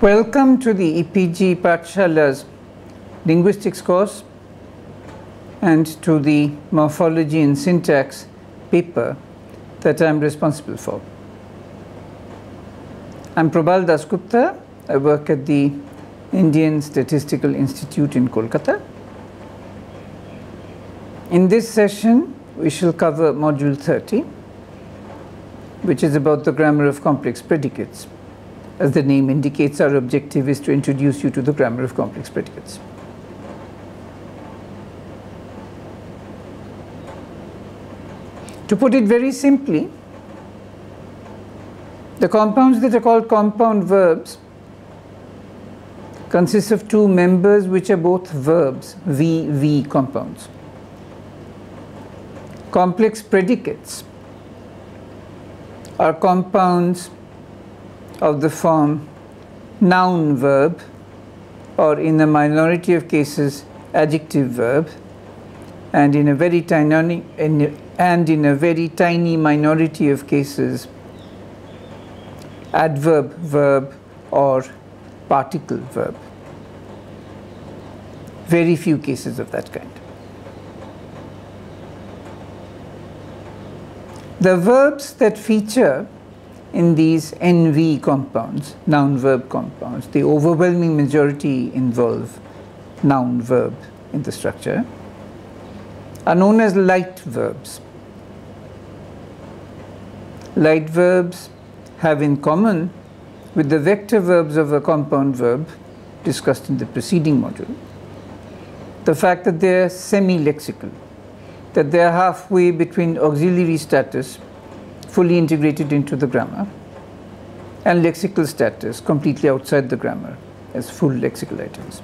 Welcome to the EPG Pathshala's Linguistics course and to the Morphology and Syntax paper that I am responsible for. I am Prabal Dasgupta. I work at the Indian Statistical Institute in Kolkata. In this session, we shall cover Module 30, which is about the grammar of complex predicates. As the name indicates, our objective is to introduce you to the grammar of complex predicates. To put it very simply, the compounds that are called compound verbs consist of two members which are both verbs, VV compounds. Complex predicates are compounds of the form noun verb, or in a minority of cases adjective verb, and in a very tiny minority of cases adverb verb or particle verb. Very few cases of that kind. The verbs that feature in these NV compounds, noun-verb compounds, the overwhelming majority involve noun-verb in the structure, are known as light verbs. Light verbs have in common with the vector verbs of a compound verb discussed in the preceding module the fact that they are semi-lexical, that they are halfway between auxiliary status, fully integrated into the grammar, and lexical status, completely outside the grammar as full lexical items.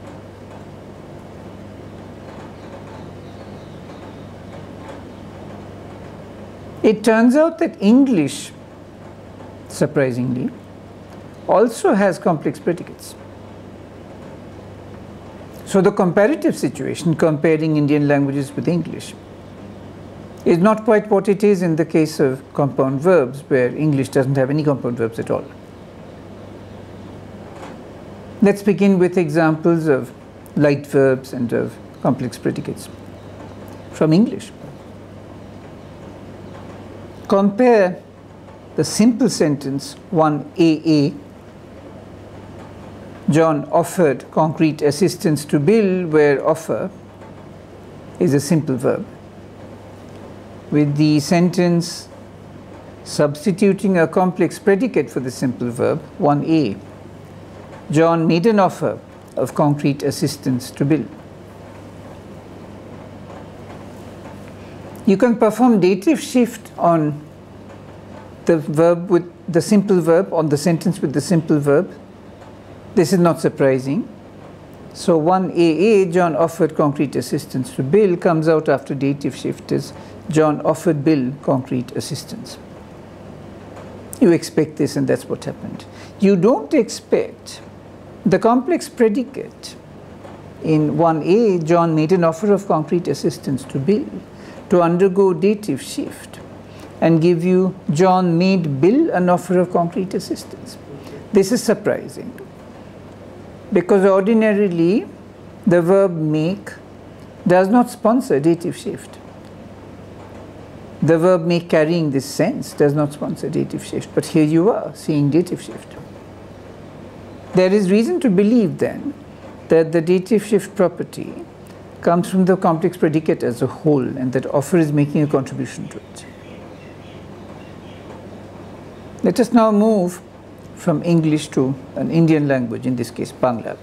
It turns out that English, surprisingly, also has complex predicates. So the comparative situation, comparing Indian languages with English, is not quite what it is in the case of compound verbs, where English doesn't have any compound verbs at all. Let's begin with examples of light verbs and of complex predicates from English. Compare the simple sentence 1AA, John offered concrete assistance to Bill, where offer is a simple verb, with the sentence substituting a complex predicate for the simple verb 1A. John made an offer of concrete assistance to Bill. You can perform dative shift on the verb with the simple verb, on the sentence with the simple verb. This is not surprising. So 1AA, John offered concrete assistance to Bill, comes out after dative shift as John offered Bill concrete assistance. You expect this, and that's what happened. You don't expect the complex predicate in 1A, John made an offer of concrete assistance to Bill, to undergo dative shift and give you John made Bill an offer of concrete assistance. This is surprising, because ordinarily the verb make does not sponsor dative shift. The verb make carrying this sense does not sponsor dative shift, but here you are seeing dative shift. There is reason to believe then that the dative shift property comes from the complex predicate as a whole, and that offer is making a contribution to it. Let us now move from English to an Indian language, in this case Bangla.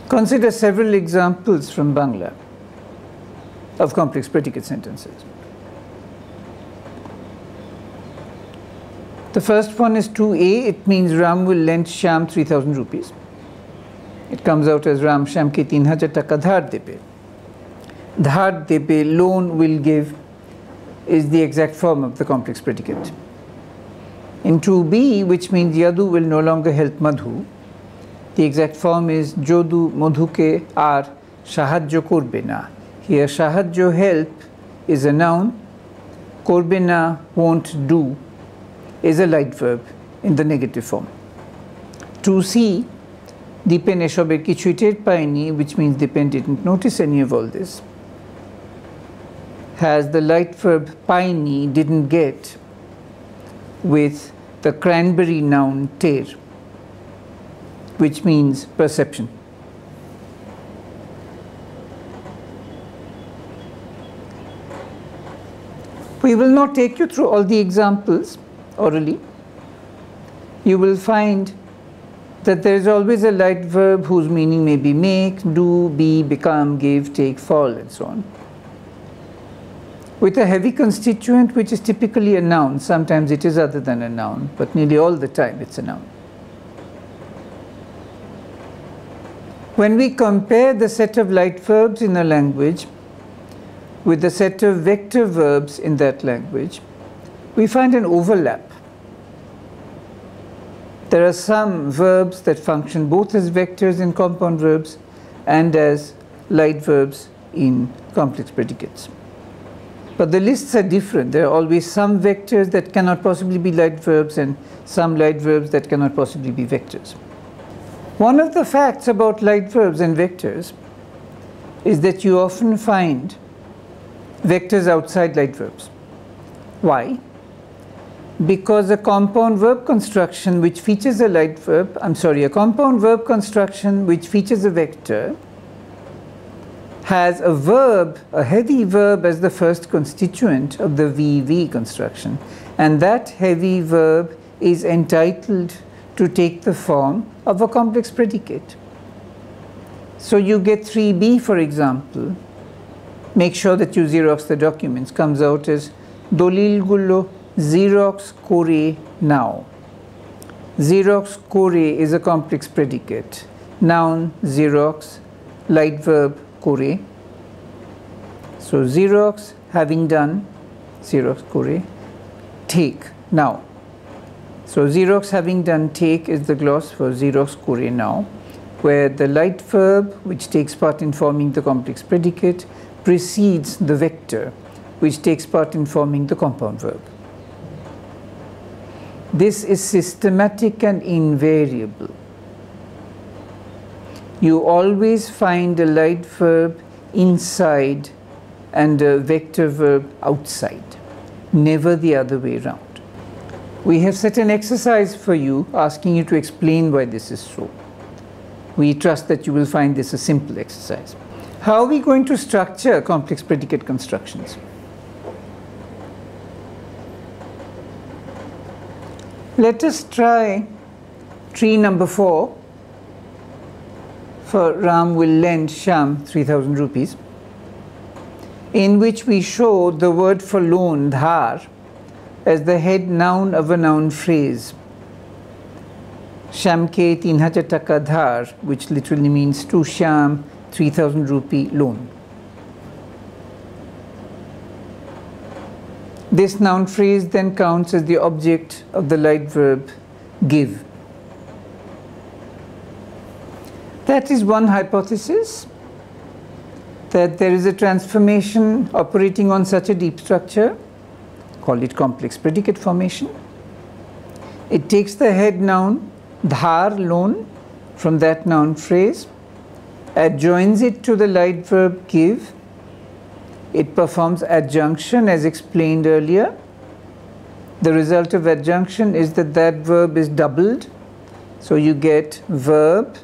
Consider several examples from Bangla of complex predicate sentences. The first one is 2A. It means Ram will lend Shyam 3,000 rupees. It comes out as Ram Shyam ke 3,000 taka dhar debe. Dhar debe, loan, will give, is the exact form of the complex predicate. In 2B, which means Yadu will no longer help Madhu, the exact form is Jodu Madhuke ar sahajjo korbe na. Here sahajjo, help, is a noun. Korbe na, won't do, is a light verb in the negative form. 2C, depend eshober kichhui টের পাইনি, which means depend didn't notice any of all this, has the light verb paini, didn't get, with the cranberry noun ter, which means perception. We will not take you through all the examples orally. You will find that there is always a light verb whose meaning may be make, do, be, become, give, take, fall, and so on, with a heavy constituent which is typically a noun. Sometimes it is other than a noun, but nearly all the time it's a noun. When we compare the set of light verbs in a language with the set of vector verbs in that language, we find an overlap. There are some verbs that function both as vectors in compound verbs and as light verbs in complex predicates. But the lists are different. There are always some vectors that cannot possibly be light verbs and some light verbs that cannot possibly be vectors. One of the facts about light verbs and vectors is that you often find vectors outside light verbs. Why? Because a compound verb construction which features a light verb, a compound verb construction which features a vector has a verb, a heavy verb as the first constituent of the VV construction, and that heavy verb is entitled to take the form of a complex predicate. So you get 3B, for example. Make sure that you Xerox the documents. Comes out as Dolil gulo Xerox kore now. Xerox kore is a complex predicate. Noun Xerox, light verb kore. So Xerox having done, Xerox kore, take now. So Xerox having done take is the gloss for Xerox kore now, where the light verb which takes part in forming the complex predicate precedes the vector which takes part in forming the compound verb. This is systematic and invariable. You always find a light verb inside and a vector verb outside, never the other way around. We have set an exercise for you asking you to explain why this is so. We trust that you will find this a simple exercise. How are we going to structure complex predicate constructions? Let us try tree number 4 for Ram will lend Sham 3,000 rupees, in which we show the word for loan, dhar, as the head noun of a noun phrase. Sham ke 3,000 taka dhar, which literally means to Sham 3,000 rupee loan. This noun phrase then counts as the object of the light verb give. That is one hypothesis, that there is a transformation operating on such a deep structure, call it complex predicate formation. It takes the head noun dhar, loan, from that noun phrase, adjoins it to the light verb give. It performs adjunction as explained earlier. The result of adjunction is that that verb is doubled. So you get verb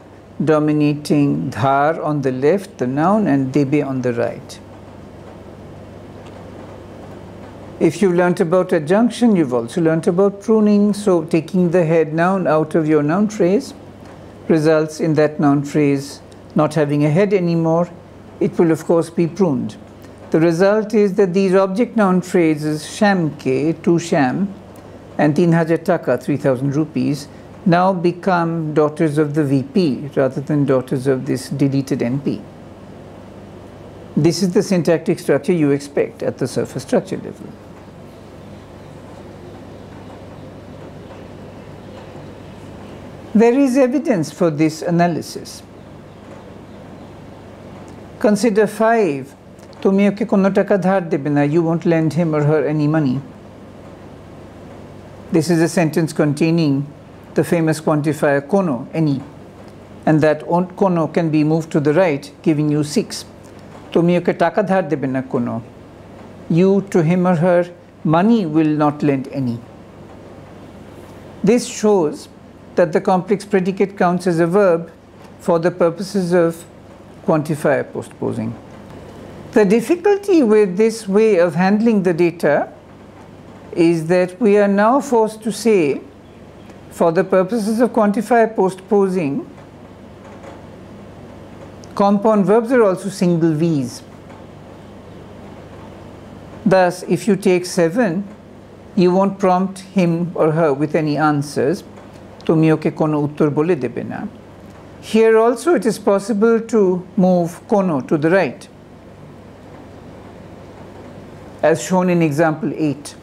dominating dhar on the left, the noun, and debe on the right. If you've learnt about adjunction, you've also learnt about pruning. So taking the head noun out of your noun phrase results in that noun phrase not having a head anymore. It will of course be pruned. The result is that these object noun phrases shamke, to sham, and 3,000 taka, 3,000 rupees, now become daughters of the VP rather than daughters of this deleted NP. This is the syntactic structure you expect at the surface structure level. There is evidence for this analysis. Consider 5. তুমি ওকে কোনো টাকা ধার দেবে না, you won't lend him or her any money. This is a sentence containing the famous quantifier kono, any, and that kono can be moved to the right, giving you 6. Tomi oke taka dhar debe na kono. You to him or her money will not lend any. This shows that the complex predicate counts as a verb for the purposes of quantifier postposing. The difficulty with this way of handling the data is that we are now forced to say, for the purposes of quantifier postposing, compound verbs are also single V's. Thus, if you take 7, you won't prompt him or her with any answers. Tomi oke kono uttor bole debe na. Here also it is possible to move kono to the right, as shown in example 8.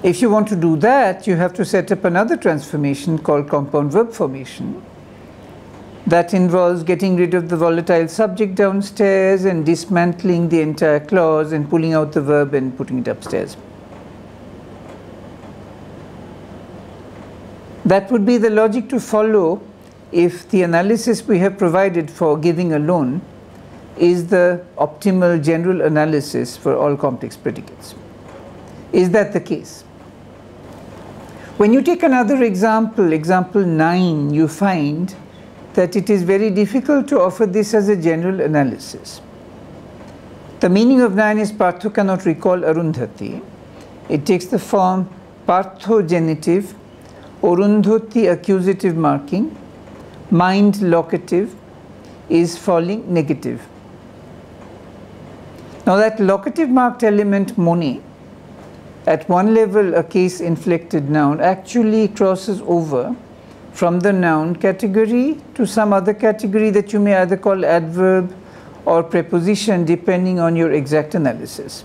If you want to do that, you have to set up another transformation called compound verb formation. That involves getting rid of the volatile subject downstairs and dismantling the entire clause and pulling out the verb and putting it upstairs. That would be the logic to follow if the analysis we have provided for giving a loan is the optimal general analysis for all complex predicates. Is that the case? When you take another example, example 9, you find that it is very difficult to offer this as a general analysis. The meaning of 9 is Partho cannot recall Arundhati. It takes the form Partho genitive, Arundhati accusative marking, mind locative, is falling negative. Now that locative marked element mone, at one level a case inflected noun, actually crosses over from the noun category to some other category that you may either call adverb or preposition depending on your exact analysis.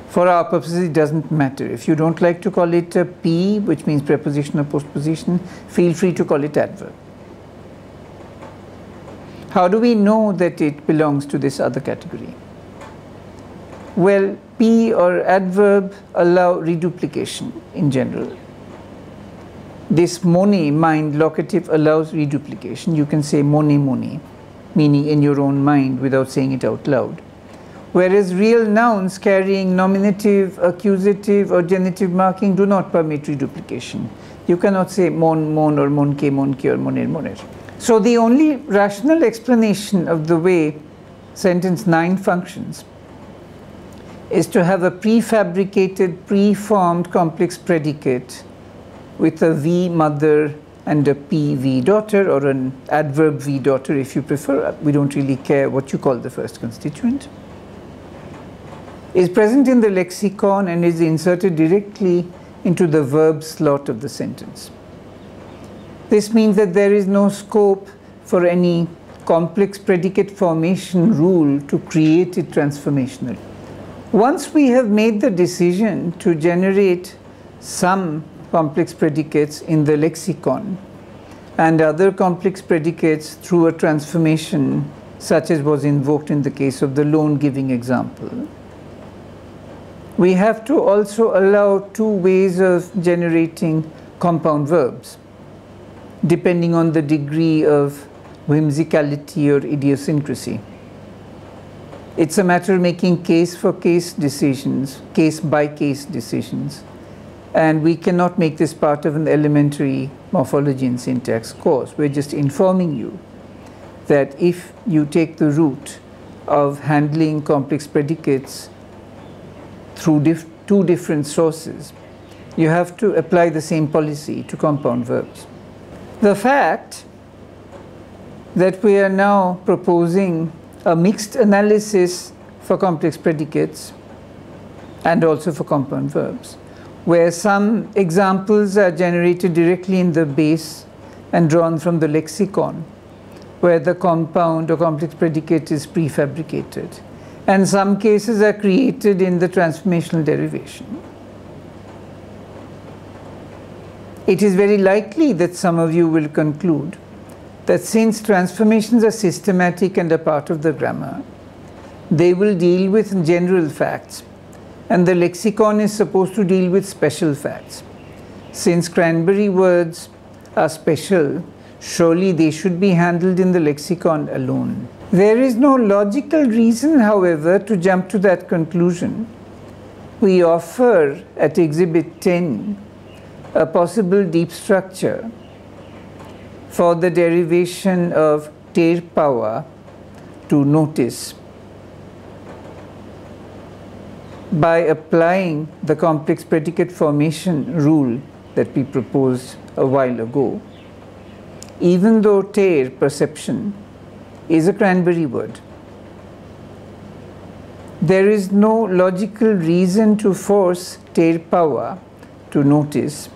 For our purposes it doesn't matter. If you don't like to call it a P, which means preposition or postposition, feel free to call it adverb. How do we know that it belongs to this other category? Well, P or adverb allow reduplication in general. This mone, mind locative, allows reduplication. You can say mone, meaning in your own mind without saying it out loud. Whereas real nouns carrying nominative, accusative or genitive marking do not permit reduplication. You cannot say mon or monke or moner. So the only rational explanation of the way sentence 9 functions is to have a prefabricated, preformed complex predicate with a V mother and a P V daughter, or an adverb V daughter if you prefer. We don't really care what you call the first constituent. Is present in the lexicon and is inserted directly into the verb slot of the sentence. This means that there is no scope for any complex predicate formation rule to create it transformationally. Once we have made the decision to generate some complex predicates in the lexicon and other complex predicates through a transformation such as was invoked in the case of the loan giving example, we have to also allow 2 ways of generating compound verbs depending on the degree of whimsicality or idiosyncrasy. It's a matter of making case-for-case decisions, case-by-case decisions, and we cannot make this part of an elementary morphology and syntax course. We're just informing you that if you take the route of handling complex predicates through 2 different sources, you have to apply the same policy to compound verbs. The fact that we are now proposing a mixed analysis for complex predicates and also for compound verbs, where some examples are generated directly in the base and drawn from the lexicon, where the compound or complex predicate is prefabricated, and some cases are created in the transformational derivation. It is very likely that some of you will conclude that since transformations are systematic and a part of the grammar, they will deal with general facts and the lexicon is supposed to deal with special facts. Since cranberry words are special, surely they should be handled in the lexicon alone. There is no logical reason, however, to jump to that conclusion. We offer at Exhibit 10 a possible deep structure for the derivation of ter power to notice by applying the complex predicate formation rule that we proposed a while ago. Even though ter, perception, is a cranberry word, there is no logical reason to force ter power to notice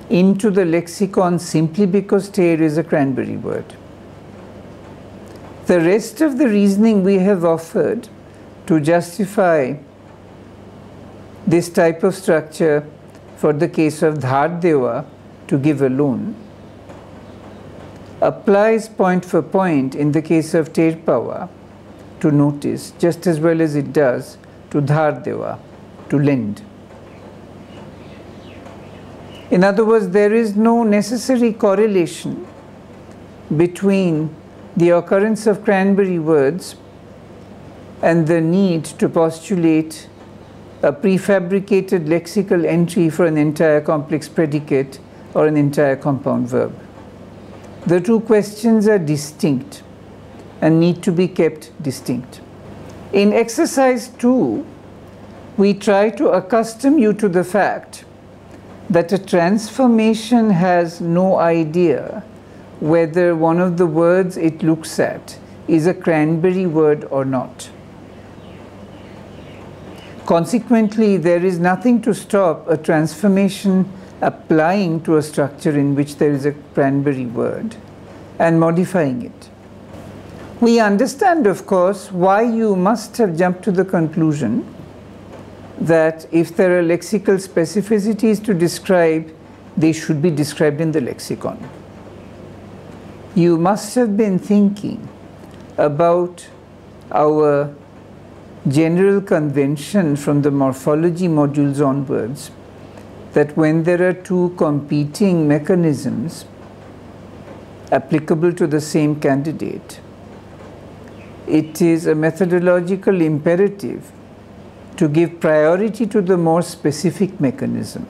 into the lexicon simply because ter is a cranberry word. The rest of the reasoning we have offered to justify this type of structure for the case of dhar deva, to give a loan, applies point for point in the case of ter power to notice just as well as it does to dhar deva, to lend. In other words, there is no necessary correlation between the occurrence of cranberry words and the need to postulate a prefabricated lexical entry for an entire complex predicate or an entire compound verb. The two questions are distinct and need to be kept distinct. In exercise 2, we try to accustom you to the fact that a transformation has no idea whether one of the words it looks at is a cranberry word or not. Consequently, there is nothing to stop a transformation applying to a structure in which there is a cranberry word and modifying it. We understand, of course, why you must have jumped to the conclusion that if there are lexical specificities to describe, they should be described in the lexicon. You must have been thinking about our general convention from the morphology modules onwards, that when there are two competing mechanisms applicable to the same candidate, it is a methodological imperative to give priority to the more specific mechanism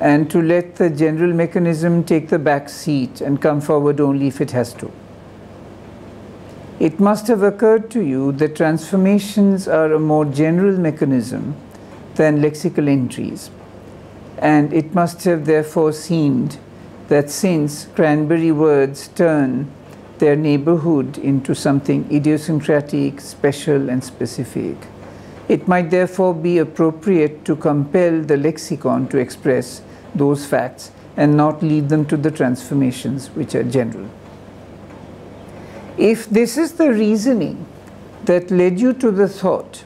and to let the general mechanism take the back seat and come forward only if it has to. It must have occurred to you that transformations are a more general mechanism than lexical entries, and it must have therefore seemed that since cranberry words turn their neighborhood into something idiosyncratic, special, and specific, it might therefore be appropriate to compel the lexicon to express those facts and not leave them to the transformations which are general. If this is the reasoning that led you to the thought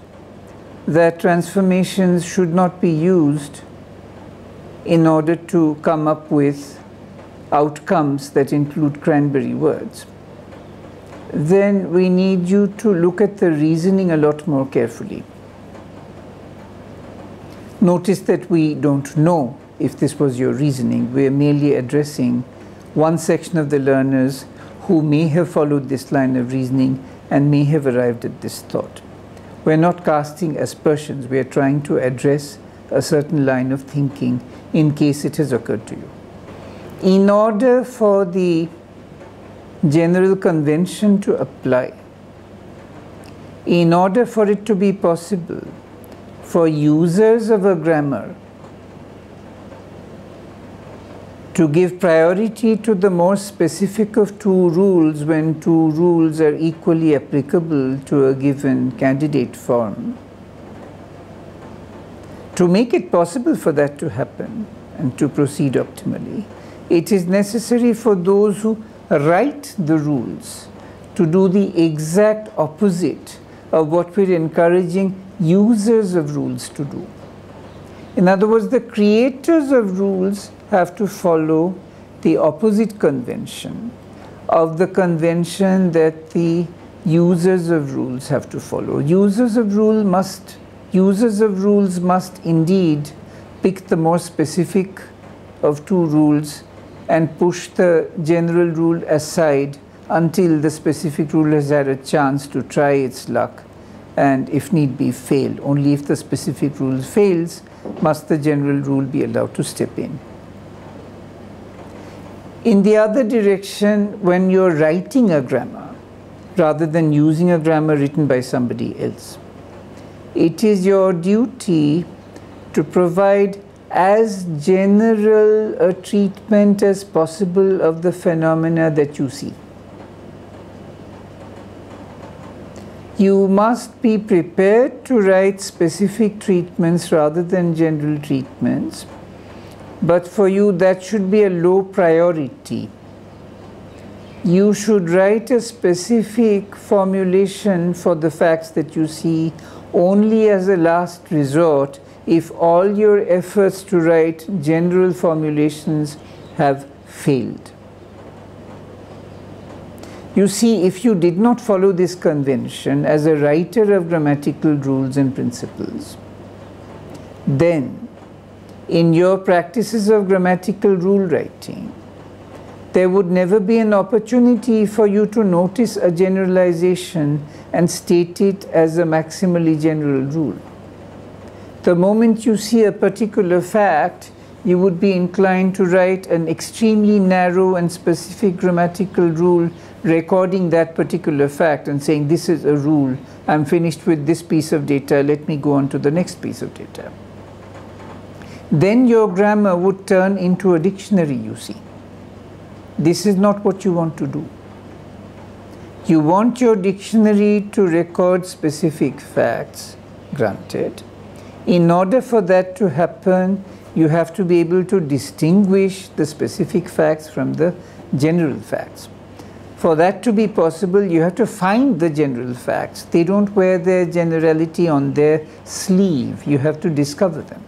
that transformations should not be used in order to come up with outcomes that include cranberry words, then we need you to look at the reasoning a lot more carefully. Notice that we don't know if this was your reasoning. We are merely addressing one section of the learners who may have followed this line of reasoning and may have arrived at this thought. We're not casting aspersions. We are trying to address a certain line of thinking in case it has occurred to you. In order for the general convention to apply, in order for it to be possible for users of a grammar to give priority to the more specific of two rules when two rules are equally applicable to a given candidate form, to make it possible for that to happen and to proceed optimally, it is necessary for those who write the rules to do the exact opposite of what we're encouraging users of rules to do. In other words, the creators of rules have to follow the opposite convention of the convention that the users of rules have to follow. Users of rule must users of rules must indeed pick the more specific of two rules and push the general rule aside until the specific rule has had a chance to try its luck and, if need be, fail. Only if the specific rule fails must the general rule be allowed to step in. In the other direction, when you're writing a grammar rather than using a grammar written by somebody else, it is your duty to provide as general a treatment as possible of the phenomena that you see. You must be prepared to write specific treatments rather than general treatments, but for you that should be a low priority. You should write a specific formulation for the facts that you see only as a last resort if all your efforts to write general formulations have failed. You see, if you did not follow this convention as a writer of grammatical rules and principles, then in your practices of grammatical rule writing, there would never be an opportunity for you to notice a generalization and state it as a maximally general rule. The moment you see a particular fact, you would be inclined to write an extremely narrow and specific grammatical rule recording that particular fact and saying, this is a rule, I'm finished with this piece of data, let me go on to the next piece of data. Then your grammar would turn into a dictionary, you see. This is not what you want to do. You want your dictionary to record specific facts, granted. In order for that to happen, you have to be able to distinguish the specific facts from the general facts. For that to be possible, you have to find the general facts. They don't wear their generality on their sleeve. You have to discover them.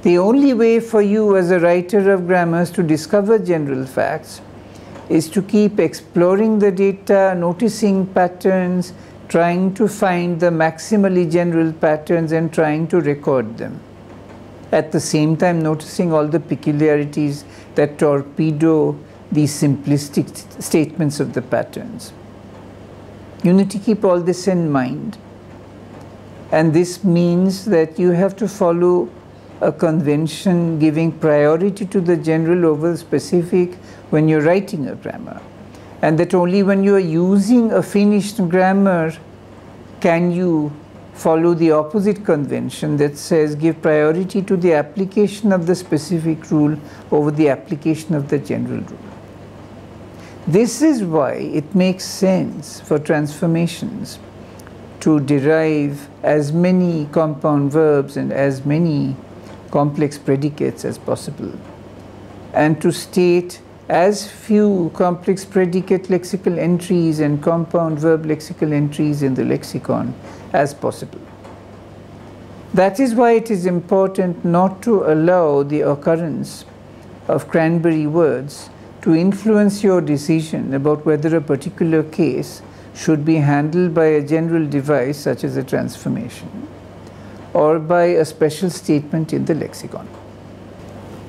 The only way for you as a writer of grammars to discover general facts is to keep exploring the data, noticing patterns, trying to find the maximally general patterns and trying to record them. At the same time, noticing all the peculiarities that torpedo these simplistic statements of the patterns. You need to keep all this in mind. And this means that you have to follow a convention giving priority to the general over the specific when you're writing a grammar. And that only when you are using a finished grammar can you follow the opposite convention that says give priority to the application of the specific rule over the application of the general rule. This is why it makes sense for transformations to derive as many compound verbs and as many complex predicates as possible, and to state as few complex predicate lexical entries and compound verb lexical entries in the lexicon as possible. That is why it is important not to allow the occurrence of cranberry words to influence your decision about whether a particular case should be handled by a general device such as a transformation or by a special statement in the lexicon.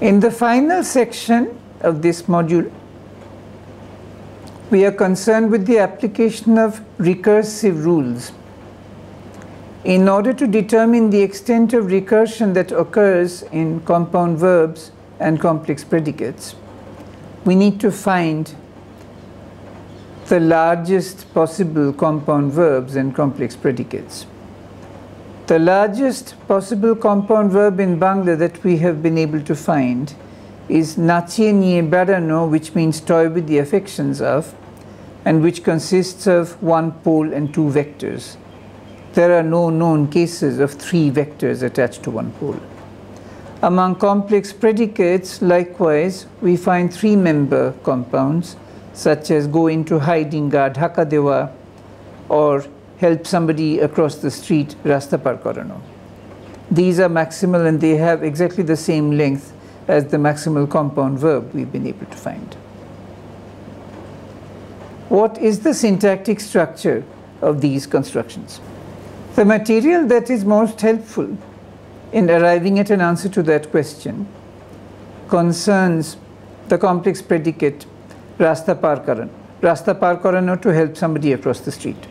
In the final section of this module, we are concerned with the application of recursive rules. In order to determine the extent of recursion that occurs in compound verbs and complex predicates, we need to find the largest possible compound verbs and complex predicates. The largest possible compound verb in Bangla that we have been able to find is nachiye niye berano, which means toy with the affections of, and which consists of one pole and two vectors. There are no known cases of three vectors attached to one pole. Among complex predicates, likewise, we find three-member compounds, such as go into hiding guard, haka dewa, or help somebody across the street, rasta par korano. These are maximal and they have exactly the same length as the maximal compound verb we've been able to find. What is the syntactic structure of these constructions? The material that is most helpful in arriving at an answer to that question concerns the complex predicate rasta par karano to help somebody across the street.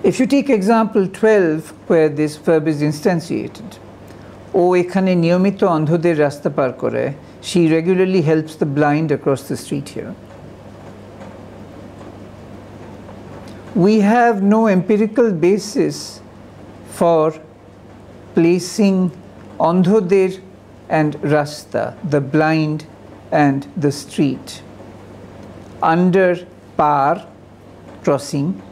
If you take example 12 where this verb is instantiated, O ekhane niyomito andhoder rasta par kore, she regularly helps the blind across the street here. We have no empirical basis for placing andhoder and rasta, the blind and the street, under par, crossing.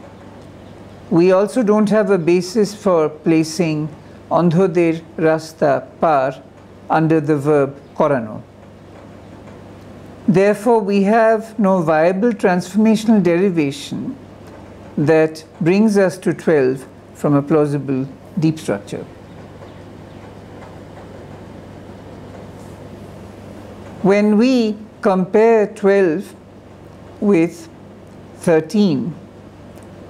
We also don't have a basis for placing andhoder rasta par under the verb korano. Therefore, we have no viable transformational derivation that brings us to 12 from a plausible deep structure. When we compare 12 with 13,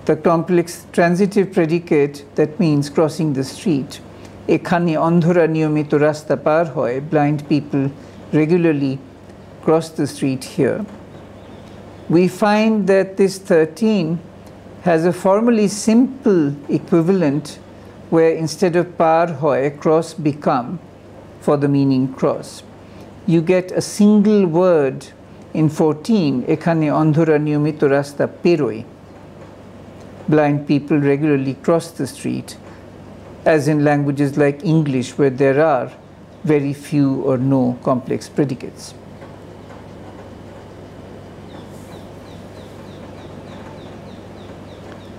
the complex transitive predicate that means crossing the street, ekhane andhora niyomito rasta par hoy, blind people regularly cross the street here, we find that this 13 has a formally simple equivalent where instead of par hoy, cross become for the meaning cross. You get a single word in 14, ekhane andhora niyomito rasta peroi. Blind people regularly cross the street, as in languages like English, where there are very few or no complex predicates.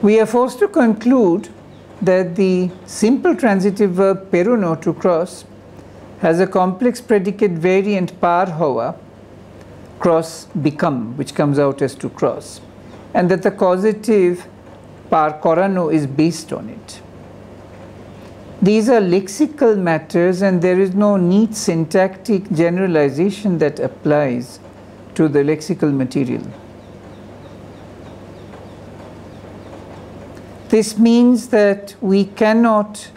We are forced to conclude that the simple transitive verb perono, to cross, has a complex predicate variant par hoa, cross become, which comes out as to cross, and that the causative par korano is based on it. These are lexical matters, and there is no neat syntactic generalization that applies to the lexical material. This means that we cannot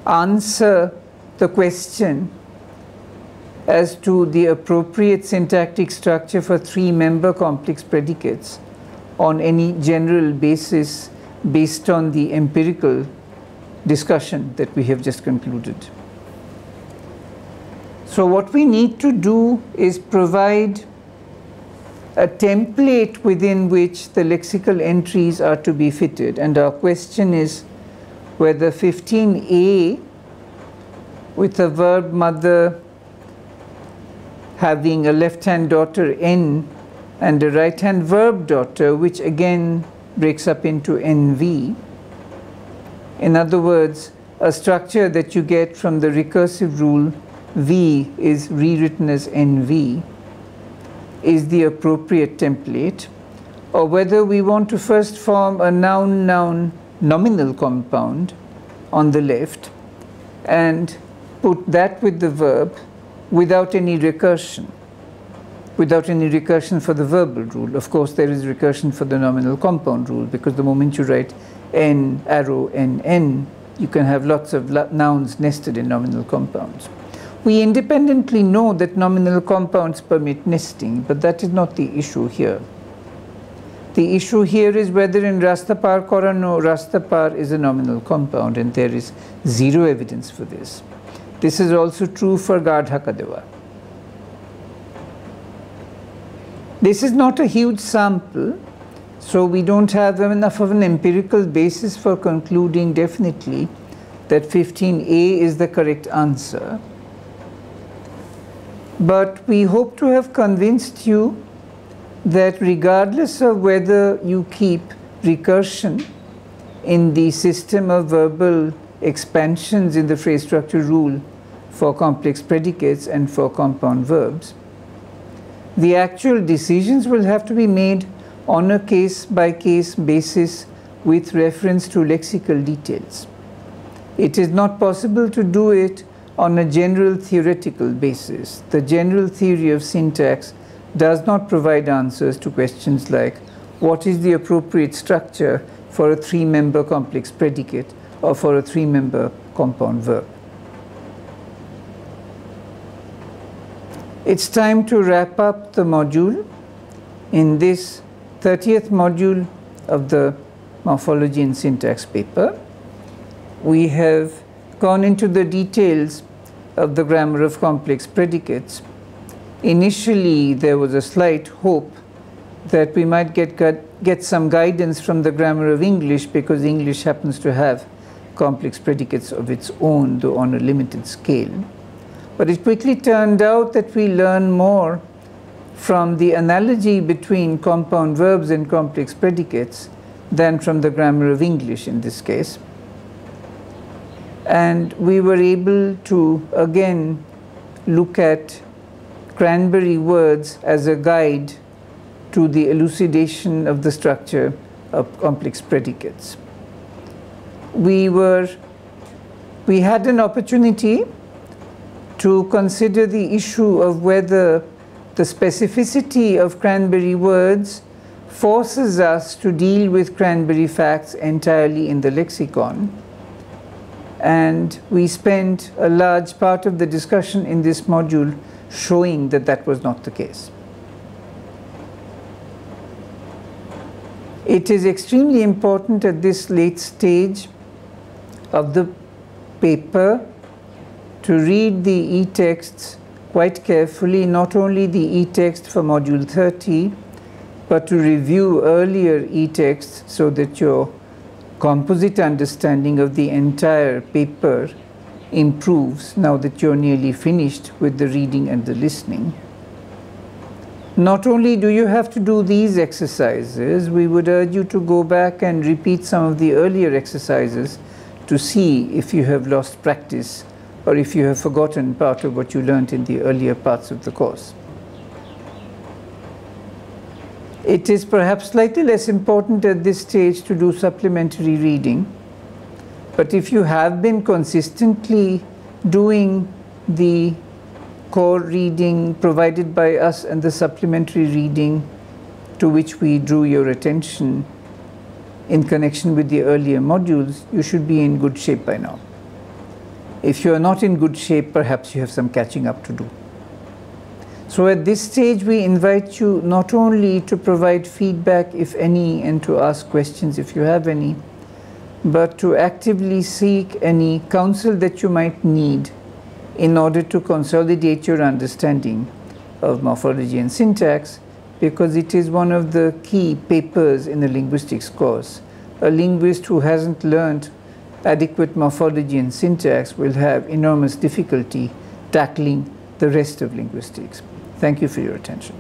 answer the question as to the appropriate syntactic structure for three-member complex predicates on any general basis based on the empirical discussion that we have just concluded. So what we need to do is provide a template within which the lexical entries are to be fitted, and our question is whether 15a, with a verb mother having a left-hand daughter n and a right-hand verb daughter, which again breaks up into NV. In other words, a structure that you get from the recursive rule V is rewritten as NV, is the appropriate template, or whether we want to first form a noun-noun nominal compound on the left and put that with the verb without any recursion. Without any recursion for the verbal rule. Of course, there is recursion for the nominal compound rule, because the moment you write n, arrow, n, you can have lots of nouns nested in nominal compounds. We independently know that nominal compounds permit nesting, but that is not the issue here. The issue here is whether in rasta par korano, rasta par is a nominal compound, and there is zero evidence for this. This is also true for gardhakadewa. This is not a huge sample, so we don't have enough of an empirical basis for concluding definitely that 15a is the correct answer. But we hope to have convinced you that regardless of whether you keep recursion in the system of verbal expansions in the phrase structure rule for complex predicates and for compound verbs, the actual decisions will have to be made on a case-by-case basis with reference to lexical details. It is not possible to do it on a general theoretical basis. The general theory of syntax does not provide answers to questions like what is the appropriate structure for a three-member complex predicate or for a three-member compound verb. It's time to wrap up the module. In this 30th module of the Morphology and Syntax paper, we have gone into the details of the grammar of complex predicates. Initially, there was a slight hope that we might get some guidance from the grammar of English, because English happens to have complex predicates of its own, though on a limited scale. But it quickly turned out that we learn more from the analogy between compound verbs and complex predicates than from the grammar of English in this case. And we were able to again look at Cranberry words as a guide to the elucidation of the structure of complex predicates. We had an opportunity to consider the issue of whether the specificity of Cranberry words forces us to deal with Cranberry facts entirely in the lexicon. And we spent a large part of the discussion in this module showing that that was not the case. It is extremely important at this late stage of the paper to read the e-texts quite carefully, not only the e-text for module 30, but to review earlier e-texts so that your composite understanding of the entire paper improves now that you're nearly finished with the reading and the listening. Not only do you have to do these exercises, we would urge you to go back and repeat some of the earlier exercises to see if you have lost practice or if you have forgotten part of what you learned in the earlier parts of the course. It is perhaps slightly less important at this stage to do supplementary reading, but if you have been consistently doing the core reading provided by us and the supplementary reading to which we drew your attention in connection with the earlier modules, you should be in good shape by now. If you are not in good shape, perhaps you have some catching up to do. So at this stage, we invite you not only to provide feedback, if any, and to ask questions if you have any, but to actively seek any counsel that you might need in order to consolidate your understanding of morphology and syntax, because it is one of the key papers in the linguistics course. A linguist who hasn't learned adequate morphology and syntax will have enormous difficulty tackling the rest of linguistics. Thank you for your attention.